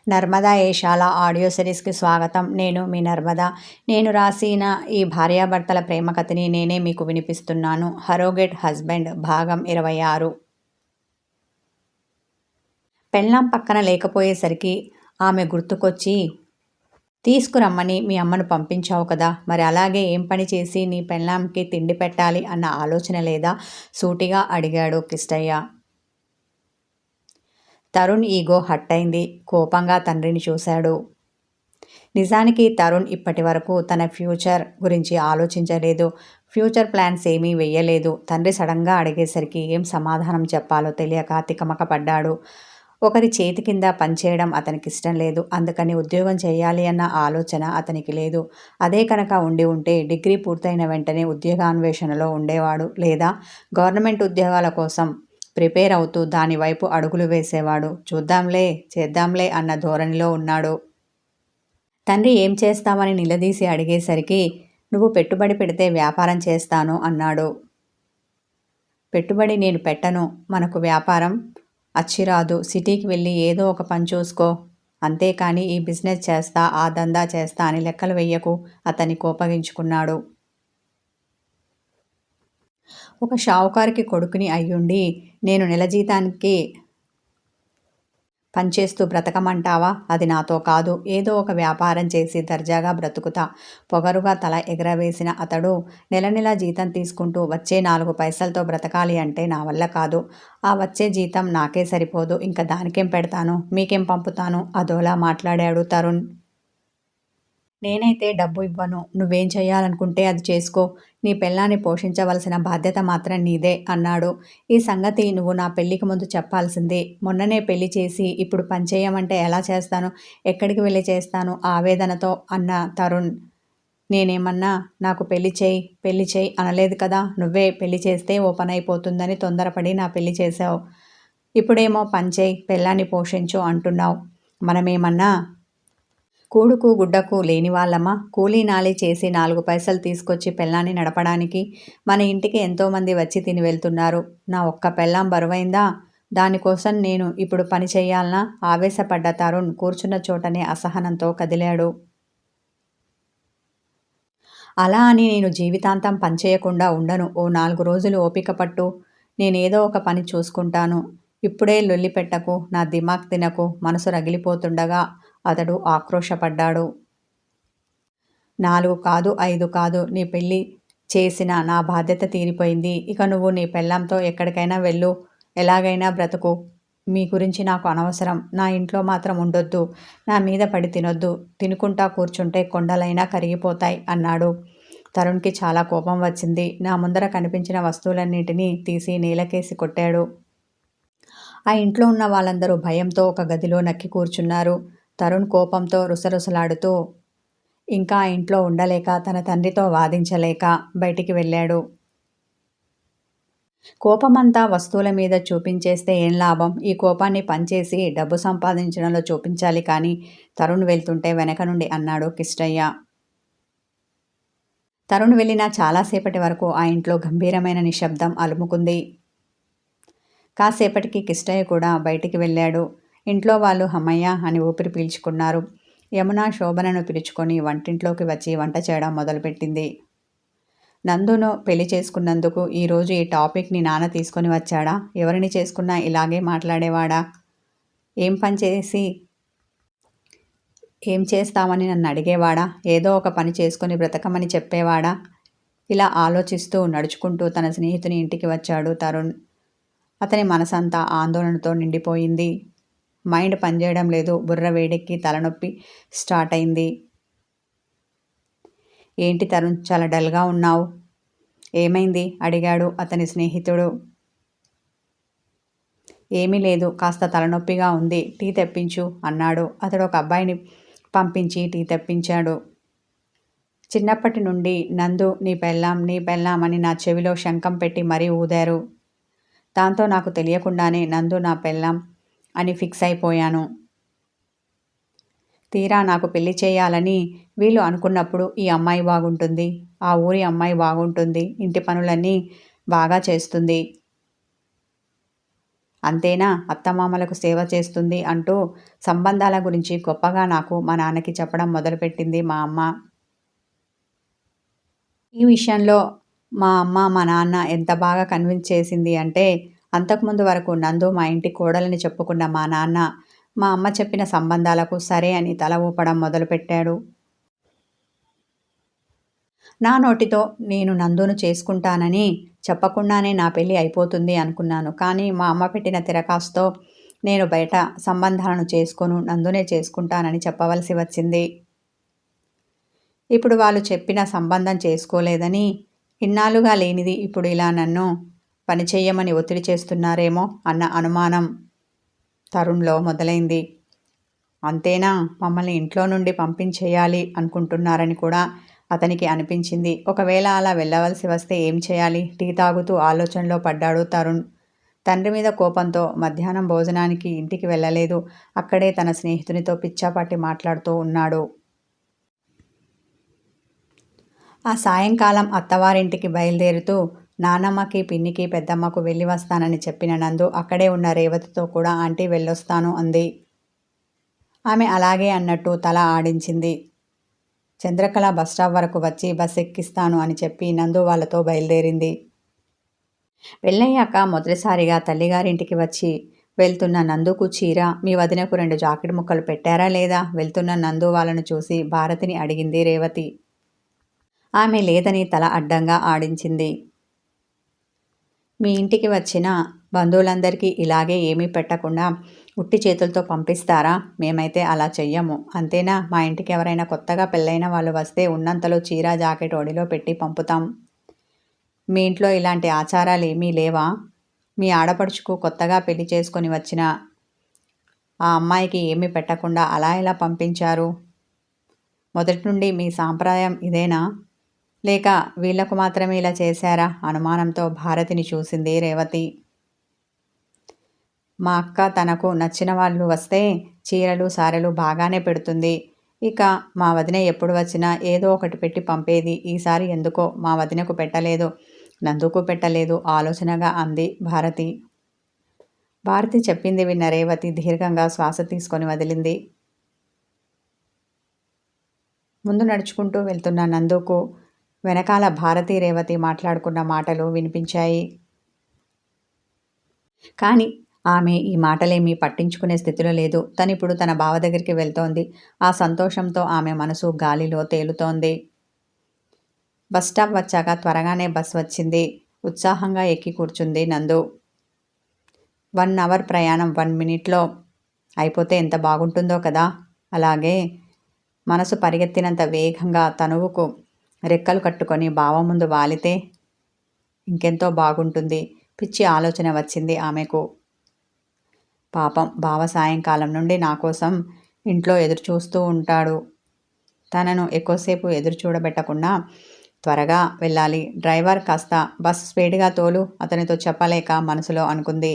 Narmada Eshala audio సిరీస్కి స్వాగతం. నేను మీ నర్మద. నేను రాసిన ఈ భార్యాభర్తల ప్రేమ కథని నేనే మీకు వినిపిస్తున్నాను. హరోగేట్ హస్బెండ్ భాగం 26. పెళ్ళాం పక్కన లేకపోయేసరికి ఆమె గుర్తుకొచ్చి, తీసుకురమ్మని మీ అమ్మను పంపించావు కదా, మరి అలాగే ఏం పని చేసి నీ పెళ్ళాంకి తిండి పెట్టాలి అన్న ఆలోచన లేదా? సూటిగా అడిగాడు కిష్టయ్య. తరుణ్ ఈగో హర్ట్ అయింది. కోపంగా తండ్రిని చూశాడు. నిజానికి తరుణ్ ఇప్పటి వరకు తన ఫ్యూచర్ గురించి ఆలోచించలేదు. ఫ్యూచర్ ప్లాన్స్ ఏమీ వెయ్యలేదు. తండ్రి సడన్గా అడిగేసరికి ఏం సమాధానం చెప్పాలో తెలియక తికమక పడ్డాడు. ఒకరి చేతి కింద పనిచేయడం అతనికి ఇష్టం లేదు. అందుకని ఉద్యోగం చేయాలి అన్న ఆలోచన అతనికి లేదు. అదే కనుక ఉండి ఉంటే డిగ్రీ పూర్తయిన వెంటనే ఉద్యోగాన్వేషణలో ఉండేవాడు, లేదా గవర్నమెంట్ ఉద్యోగాల కోసం ప్రిపేర్ అవుతూ దాని వైపు అడుగులు వేసేవాడు. చూద్దాంలే, చేద్దాంలే అన్న ధోరణిలో ఉన్నాడు. తండ్రి ఏం చేస్తామని నిలదీసి అడిగేసరికి, నువ్వు పెట్టుబడి పెడితే వ్యాపారం చేస్తాను అన్నాడు. పెట్టుబడి నేను పెట్టను. మనకు వ్యాపారం అచ్చిరాదు. సిటీకి వెళ్ళి ఏదో ఒక పని చూసుకో. అంతేకాని ఈ బిజినెస్ చేస్తా, ఆ దందా చేస్తా అని లెక్కలు వెయ్యకు అతన్ని కోపగించుకున్నాడు. ఒక షావుకారికి కొడుకుని అయ్యుండి నేను నెల జీతానికి పనిచేస్తూ బ్రతకమంటావా? అది నాతో కాదు. ఏదో ఒక వ్యాపారం చేసి దర్జాగా బ్రతుకుతా. పొగరుగా తల ఎగరవేసిన అతడు, నెల నెలా జీతం తీసుకుంటూ వచ్చే 4 పైసలతో బ్రతకాలి అంటే నా వల్ల కాదు. ఆ వచ్చే జీతం నాకే సరిపోదు. ఇంకా దానికేం పెడతాను, మీకేం పంపుతాను? అదోలా మాట్లాడాడు తరుణ్. నేనైతే డబ్బు ఇవ్వను. నువ్వేం చేయాలనుకుంటే అది చేసుకో. నీ పెళ్ళాన్ని పోషించవలసిన బాధ్యత మాత్రం నీదే అన్నాడు. ఈ సంగతి నువ్వు నా పెళ్ళికి ముందు చెప్పాల్సిందే. మొన్ననే పెళ్లి చేసి ఇప్పుడు పని చేయమంటే ఎలా చేస్తాను? ఎక్కడికి వెళ్ళి చేస్తాను? ఆవేదనతో అన్న తరుణ్. నేనేమన్నా నాకు పెళ్లి చేయి అనలేదు కదా. నువ్వే పెళ్లి చేస్తే ఓ పని అయిపోతుందని తొందరపడి నా పెళ్లి చేశావు. ఇప్పుడేమో పని చేయి, పెళ్ళాన్ని పోషించు అంటున్నావు. మనమేమన్నా కూడుకు గుడ్డకు లేని వాళ్ళమా? కూలీ నాలి చేసి 4 పైసలు తీసుకొచ్చి పెళ్ళాన్ని నడపడానికి? మన ఇంటికి ఎంతోమంది వచ్చి తిని వెళ్తున్నారు. నా ఒక్క పెళ్ళాం బరువైందా? దానికోసం నేను ఇప్పుడు పని చెయ్యాలనా? ఆవేశపడ్డ తరుణ్ కూర్చున్న చోటనే అసహనంతో కదిలాడు. అలా అని నేను జీవితాంతం పనిచేయకుండా ఉండను. ఓ 4 రోజులు ఓపిక పట్టు. నేనేదో ఒక పని చూసుకుంటాను. ఇప్పుడే లొల్లి పెట్టకు, నా దిమాక్ తినకు. మనసు రగిలిపోతుండగా అతడు ఆక్రోశపడ్డాడు. 4 కాదు, 5 కాదు. నీ పెళ్ళి చేసిన నా బాధ్యత తీరిపోయింది. ఇక నువ్వు నీ పెళ్ళాంతో ఎక్కడికైనా వెళ్ళు. ఎలాగైనా బ్రతుకు. మీ గురించి నాకు అనవసరం. నా ఇంట్లో మాత్రం ఉండొద్దు. నా మీద పడి తినొద్దు. తినుకుంటా కూర్చుంటే కొండలైనా కరిగిపోతాయి అన్నాడు. తరుణ్కి చాలా కోపం వచ్చింది. నా ముందర కనిపించిన వస్తువులన్నింటినీ తీసి నేలకేసి కొట్టాడు. ఆ ఇంట్లో ఉన్న వాళ్ళందరూ భయంతో ఒక గదిలో నక్కి కూర్చున్నారు. తరుణ్ కోపంతో రుసరుసలాడుతూ ఇంకా ఆ ఇంట్లో ఉండలేక, తన తండ్రితో వాదించలేక బయటికి వెళ్ళాడు. కోపమంతా వస్తువుల మీద చూపించేస్తే ఏం లాభం? ఈ కోపాన్ని పంచేసి డబ్బు సంపాదించడంలో చూపించాలి కానీ. తరుణ్ వెళ్తుంటే వెనక నుండి అన్నాడు కిష్టయ్య. తరుణ్ వెళ్ళిన చాలాసేపటి వరకు ఆ ఇంట్లో గంభీరమైన నిశ్శబ్దం అలుముకుంది. కాసేపటికి కిష్టయ్య కూడా బయటికి వెళ్ళాడు. ఇంట్లో వాళ్ళు హమ్మయ్య అని ఊపిరి పీల్చుకున్నారు. యమున శోభనను పిలుచుకొని వంటింట్లోకి వచ్చి వంట చేయడం మొదలుపెట్టింది. నందును పెళ్లి చేసుకున్నందుకు ఈరోజు ఈ టాపిక్ని నాన్న తీసుకొని వచ్చాడా? ఎవరిని చేసుకున్నా ఇలాగే మాట్లాడేవాడా? ఏం పని చేసి ఏం చేస్తామని నన్ను అడిగేవాడా? ఏదో ఒక పని చేసుకొని బ్రతకమని చెప్పేవాడా? ఇలా ఆలోచిస్తూ నడుచుకుంటూ తన స్నేహితుని ఇంటికి వచ్చాడు తరుణ్. అతని మనసంతా ఆందోళనతో నిండిపోయింది. మైండ్ పనిచేయడం లేదు. బుర్ర వేడెక్కి తలనొప్పి స్టార్ట్ అయింది. ఏంటి తరుణ్, చాలా డల్గా ఉన్నావు? ఏమైంది? అడిగాడు అతని స్నేహితుడు. ఏమీ లేదు, కాస్త తలనొప్పిగా ఉంది. టీ తెప్పించు అన్నాడు. అతడు ఒక అబ్బాయిని పంపించి టీ తెప్పించాడు. చిన్నప్పటి నుండి నందు నీ పెళ్ళాం అని నా చెవిలో శంఖం పెట్టి మరీ ఊదారు. దాంతో నాకు తెలియకుండానే నందు నా పెళ్ళాం అని ఫిక్స్ అయిపోయాను. తీరా నాకు పెళ్లి చేయాలని వీళ్ళు అనుకున్నప్పుడు ఈ అమ్మాయి బాగుంటుంది, ఆ ఊరి అమ్మాయి బాగుంటుంది, ఇంటి పనులన్నీ బాగా చేస్తుంది. అంతేనా అత్తమామలకు సేవ చేస్తుంది అంటూ సంబంధాల గురించి గొప్పగా నాకు మా నాన్నకి చెప్పడం మొదలుపెట్టింది మా అమ్మ. ఈ విషయంలో మా అమ్మ, మా నాన్న ఎంత బాగా కన్విన్స్ చేసింది అంటే, అంతకుముందు వరకు నందు మా ఇంటి కోడలని చెప్పుకున్న మా నాన్న, మా అమ్మ చెప్పిన సంబంధాలకు సరే అని తల ఊపడం మొదలుపెట్టాడు. నా నోటితో నేను నందును చేసుకుంటానని చెప్పకుండానే నా పెళ్ళి అయిపోతుంది అనుకున్నాను. కానీ మా అమ్మ పెట్టిన తిరకాసుతో నేను బయట సంబంధాలను చేసుకోను, నందునే చేసుకుంటానని చెప్పవలసి వచ్చింది. ఇప్పుడు వాళ్ళు చెప్పిన సంబంధం చేసుకోలేదని, ఇన్నాళ్ళుగా లేనిది ఇప్పుడు ఇలా నన్ను పని చెయ్యమని ఒత్తిడి చేస్తున్నారేమో అన్న అనుమానం తరుణ్‌లో మొదలైంది. అంతేనా మమ్మల్ని ఇంట్లో నుండి పంపించేయాలి అనుకుంటున్నారని కూడా అతనికి అనిపించింది. ఒకవేళ అలా వెళ్ళవలసి వస్తే ఏం చేయాలి? టీ తాగుతూ ఆలోచనలో పడ్డాడు తరుణ్. తండ్రి మీద కోపంతో మధ్యాహ్నం భోజనానికి ఇంటికి వెళ్ళలేదు. అక్కడే తన స్నేహితునితో పిచ్చాపాటి మాట్లాడుతూ ఉన్నాడు. ఆ సాయంకాలం అత్తవారింటికి బయలుదేరుతూ నానమ్మకి, పిన్నికి, పెద్దమ్మకు వెళ్ళి వస్తానని చెప్పిన నందు అక్కడే ఉన్న రేవతితో కూడా ఆంటీ వెళ్ళొస్తాను అంది. ఆమె అలాగే అన్నట్టు తల ఆడించింది. చంద్రకళ బస్టాప్ వరకు వచ్చి బస్ ఎక్కిస్తాను అని చెప్పి నందు వాళ్ళతో బయలుదేరింది. వెళ్ళయ్యాక మొదటిసారిగా తల్లిగారింటికి వచ్చి వెళ్తున్న నందుకు చీర, మీ వదినకు 2 జాకెట్ ముక్కలు పెట్టారా లేదా? వెళ్తున్న నందు వాళ్ళను చూసి భారతిని అడిగింది రేవతి. ఆమె లేదని తల అడ్డంగా ఆడించింది. మీ ఇంటికి వచ్చిన బంధువులందరికీ ఇలాగే ఏమీ పెట్టకుండా ఉట్టి చేతులతో పంపిస్తారా? మేమైతే అలా చెయ్యము. అంతేనా? మా ఇంటికి ఎవరైనా కొత్తగా పెళ్ళైన వాళ్ళు వస్తే ఉన్నంతలో చీర, జాకెట్ ఒడిలో పెట్టి పంపుతాం. మీ ఇంట్లో ఇలాంటి ఆచారాలేమీ లేవా? మీ ఆడపడుచుకు కొత్తగా పెళ్లి చేసుకొని వచ్చిన ఆ అమ్మాయికి ఏమీ పెట్టకుండా అలా ఎలా పంపించారు? మొదటి నుండి మీ సాంప్రదాయం ఇదేనా? లేక వీళ్లకు మాత్రమే ఇలా చేశారా? అనుమానంతో భారతిని చూసింది రేవతి. మా అక్క తనకు నచ్చిన వాళ్ళు వస్తే చీరలు, సారెలు బాగానే పెడుతుంది. ఇక మా వదిన ఎప్పుడు వచ్చినా ఏదో ఒకటి పెట్టి పంపేది. ఈసారి ఎందుకో మా వదినకు పెట్టలేదు, నందుకు పెట్టలేదు ఆలోచనగా అంది భారతి. భారతి చెప్పింది విన్న రేవతి దీర్ఘంగా శ్వాస తీసుకొని వదిలింది. ముందు నడుచుకుంటూ వెళ్తున్న నందుకు వెనకాల భారతి, రేవతి మాట్లాడుకున్న మాటలు వినిపించాయి. కానీ ఆమె ఈ మాటలేమీ పట్టించుకునే స్థితిలో లేదు. తనిప్పుడు తన బావ దగ్గరికి వెళ్తోంది. ఆ సంతోషంతో ఆమె మనసు గాలిలో తేలుతోంది. బస్టాప్ వచ్చాక త్వరగానే బస్ వచ్చింది. ఉత్సాహంగా ఎక్కి కూర్చుంది నందు. 1 అవర్ ప్రయాణం 1 మినిట్లో అయిపోతే ఎంత బాగుంటుందో కదా! అలాగే మనసు పరిగెత్తినంత వేగంగా తనువుకు రెక్కలు కట్టుకొని బావ ముందు వాలితే ఇంకెంతో బాగుంటుంది. పిచ్చి ఆలోచన వచ్చింది ఆమెకు. పాపం బావ సాయంకాలం నుండి నా కోసం ఇంట్లో ఎదురుచూస్తూ ఉంటాడు. తనను ఎక్కువసేపు ఎదురు చూడబెట్టకుండా త్వరగా వెళ్ళాలి. డ్రైవర్ కాస్త బస్ స్పీడ్గా తోలు అతనితో చెప్పలేక మనసులో అనుకుంది.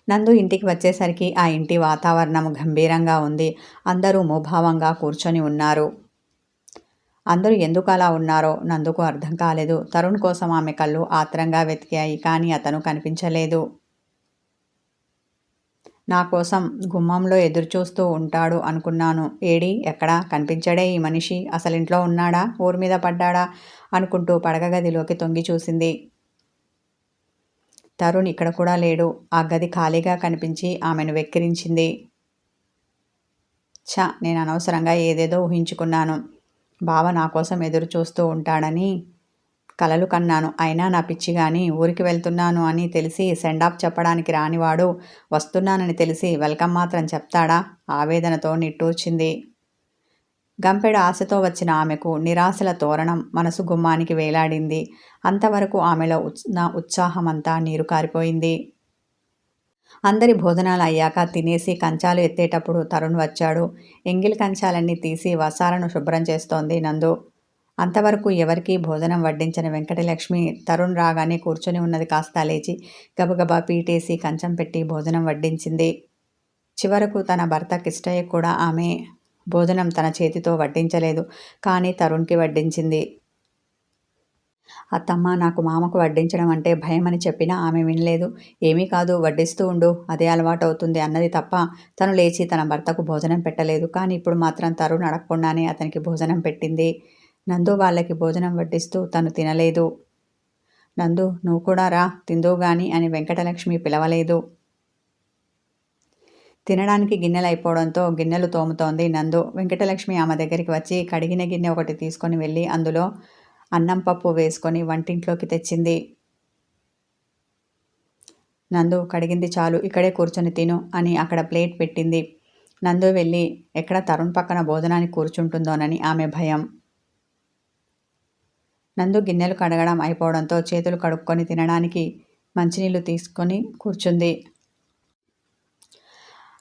నందు ఇంటికి వచ్చేసరికి ఆ ఇంటి వాతావరణం గంభీరంగా ఉంది. అందరూ ముభావంగా కూర్చొని ఉన్నారు. అందరూ ఎందుకు అలా ఉన్నారో నందుకు అర్థం కాలేదు. తరుణ్ కోసం ఆమె కళ్ళు ఆత్రంగా వెతికాయి. కానీ అతను కనిపించలేదు. నా కోసం గుమ్మంలో ఎదురుచూస్తూ ఉంటాడు అనుకున్నాను. ఏడి? ఎక్కడా? కనిపించడే ఈ మనిషి. అసలింట్లో ఉన్నాడా? ఊరి మీద పడ్డాడా? అనుకుంటూ పడక గదిలోకి తొంగి చూసింది. తరుణ్ ఇక్కడ కూడా లేడు. ఆ గది ఖాళీగా కనిపించి ఆమెను వెక్కిరించింది. నేను అనవసరంగా ఏదేదో ఊహించుకున్నాను. బావ నా కోసం ఎదురు చూస్తూ ఉంటాడని కలలు కన్నాను. అయినా నా పిచ్చిగాని ఊరికి వెళ్తున్నాను అని తెలిసి సెండాఫ్ చెప్పడానికి రానివాడు వస్తున్నానని తెలిసి వెల్కమ్ మాత్రం చెప్తాడా? ఆవేదనతో నిట్టూర్చింది. గంపెడు ఆశతో వచ్చిన ఆమెకు నిరాశల తోరణం మనసు గుమ్మానికి వేలాడింది. అంతవరకు ఆమెలో ఉన్న ఉత్సాహమంతా నీరు కారిపోయింది. అందరి భోజనాలు అయ్యాక తినేసి కంచాలు ఎత్తేటప్పుడు తరుణ్ వచ్చాడు. ఎంగిలి కంచాలన్నీ తీసి వసాలను శుభ్రం చేస్తోంది నందు. అంతవరకు ఎవరికీ భోజనం వడ్డించని వెంకటలక్ష్మి తరుణ్ రాగానే కూర్చొని ఉన్నది కాస్త లేచి గబగబా పీటేసి కంచం పెట్టి భోజనం వడ్డించింది. చివరకు తన భర్త కిష్టయ్య కూడా ఆమె భోజనం తన చేతితో వడ్డించలేదు. కానీ తరుణ్కి వడ్డించింది. అత్తమ్మ నాకు మామకు వడ్డించడం అంటే భయమని చెప్పినా ఆమె వినలేదు. ఏమీ కాదు వడ్డిస్తూ ఉండు, అదే అలవాటవుతుంది అన్నది తప్ప తను లేచి తన భర్తకు భోజనం పెట్టలేదు. కానీ ఇప్పుడు మాత్రం తరుణ్ అడగకుండానే అతనికి భోజనం పెట్టింది. నందు వాళ్ళకి భోజనం వడ్డిస్తూ తను తినలేదు. నందు నువ్వు కూడా రా తిందువు గాని అని వెంకటలక్ష్మి పిలవలేదు. తినడానికి గిన్నెలయిపోవడంతో గిన్నెలు తోముతోంది నందు. వెంకటలక్ష్మి ఆమె దగ్గరికి వచ్చి కడిగిన గిన్నె ఒకటి తీసుకొని వెళ్ళి అందులో అన్నం పప్పు వేసుకొని వంటింట్లోకి తెచ్చింది. నందు కడిగింది చాలు, ఇక్కడే కూర్చొని తిను అని అక్కడ ప్లేట్ పెట్టింది. నందు వెళ్ళి ఎక్కడ తరుణ్ పక్కన భోజనానికి కూర్చుంటుందోనని ఆమె భయం. నందు గిన్నెలు కడగడం అయిపోవడంతో చేతులు కడుక్కొని తినడానికి మంచినీళ్లు తీసుకొని కూర్చుంది.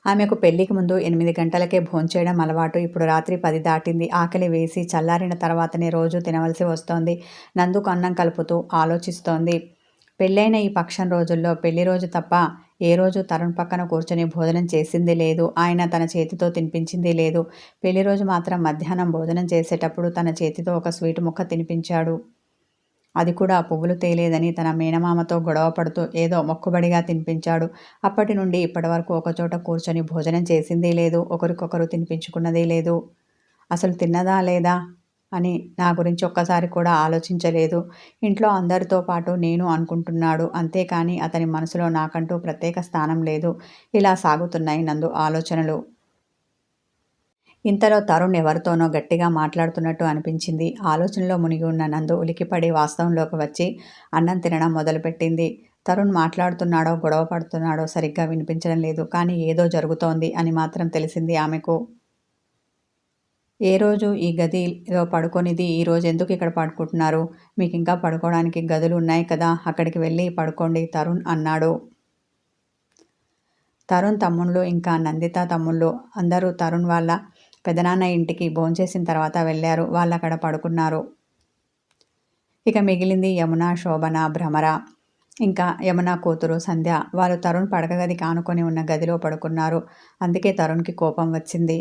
ఆమెకు పెళ్లికి ముందు 8 గంటలకే భోంచేయడం అలవాటు. ఇప్పుడు రాత్రి 10 దాటింది. ఆకలి వేసి చల్లారిన తర్వాతనే రోజూ తినవలసి వస్తోంది. నందుకు అన్నం కలుపుతూ ఆలోచిస్తోంది. పెళ్ళైన ఈ పక్షం రోజుల్లో పెళ్లి రోజు తప్ప ఏ రోజు తరుణ్ పక్కన కూర్చొని భోజనం చేసింది లేదు. ఆయన తన చేతితో తినిపించింది లేదు. పెళ్లి రోజు మాత్రం మధ్యాహ్నం భోజనం చేసేటప్పుడు తన చేతితో ఒక స్వీటు ముక్క తినిపించాడు. అది కూడా పువ్వులు తేలేదని తన మేనమామతో గొడవ పడుతూ ఏదో మొక్కుబడిగా తినిపించాడు. అప్పటి నుండి ఇప్పటి వరకు ఒకచోట కూర్చొని భోజనం చేసింది లేదు. ఒకరికొకరు తినిపించుకున్నది లేదు. అసలు తిన్నదా లేదా అని నా గురించి ఒక్కసారి కూడా ఆలోచించలేదు. ఇంట్లో అందరితో పాటు నేను అనుకుంటున్నాడు. అంతేకాని అతని మనసులో నాకంటూ ప్రత్యేక స్థానం లేదు. ఇలా సాగుతున్నాయి నందు ఆలోచనలు. ఇంతలో తరుణ్ ఎవరితోనో గట్టిగా మాట్లాడుతున్నట్టు అనిపించింది. ఆలోచనలో మునిగి ఉన్న నందు ఉలికిపడి వాస్తవంలోకి వచ్చి అన్నం తినడం మొదలుపెట్టింది. తరుణ్ మాట్లాడుతున్నాడో గొడవ పడుతున్నాడో సరిగ్గా వినిపించడం లేదు. కానీ ఏదో జరుగుతోంది అని మాత్రం తెలిసింది ఆమెకు. ఏ రోజు ఈ గదిలో పడుకొనిది ఈరోజు ఎందుకు ఇక్కడ పడుకుంటున్నారు? మీకు ఇంకా పడుకోవడానికి గదులు ఉన్నాయి కదా, అక్కడికి వెళ్ళి పడుకోండి తరుణ్ అన్నాడు. తరుణ్ తమ్ముళ్ళు ఇంకా నందిత తమ్ముళ్ళు అందరూ తరుణ్ వాళ్ళ పెదనాన్న ఇంటికి భోంచేసిన తర్వాత వెళ్ళారు. వాళ్ళు అక్కడ పడుకున్నారు. ఇక మిగిలింది యమున, శోభన, భ్రమర ఇంకా యమున కూతురు సంధ్య. వాళ్ళు తరుణ్ పడక గదికి ఆనుకొని ఉన్న గదిలో పడుకున్నారు. అందుకే తరుణ్కి కోపం వచ్చింది.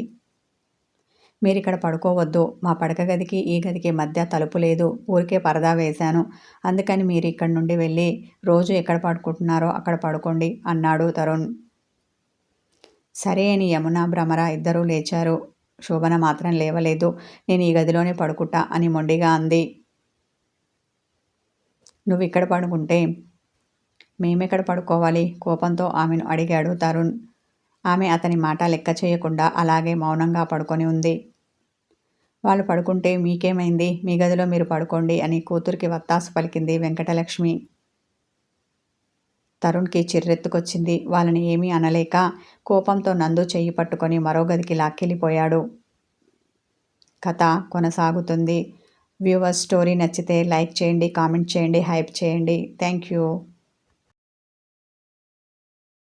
మీరిక్కడ పడుకోవద్దు. మా పడక గదికి ఈ గదికి మధ్య తలుపు లేదు. ఊరికే పరదా వేశాను. అందుకని మీరు ఇక్కడి నుండి వెళ్ళి రోజు ఎక్కడ పడుకుంటున్నారో అక్కడ పడుకోండి అన్నాడు తరుణ్. సరే అని యమున, భ్రమర ఇద్దరూ లేచారు. శోభన మాత్రం లేవలేదు. నేను ఈ గదిలోనే పడుకుంటా అని మొండిగా అంది. నువ్వు ఇక్కడ పడుకుంటే మేమెక్కడ పడుకోవాలి? కోపంతో ఆమెను అడిగాడు తరుణ్. ఆమె అతని మాట లెక్క చేయకుండా అలాగే మౌనంగా పడుకొని ఉంది. వాళ్ళు పడుకుంటే మీకేమైంది? మీ గదిలో మీరు పడుకోండి అని కూతురికి వత్తాసు పలికింది వెంకటలక్ష్మి. తరుణ్కి చిర్రెత్తుకొచ్చింది. వాళ్ళని ఏమీ అనలేక కోపంతో నందు చెయ్యి పట్టుకొని మరో గదికి లాక్కెళ్ళిపోయాడు. కథ కొనసాగుతుంది. వ్యూవర్స్ స్టోరీ నచ్చితే లైక్ చేయండి, కామెంట్ చేయండి, హైప్ చేయండి. Thank you.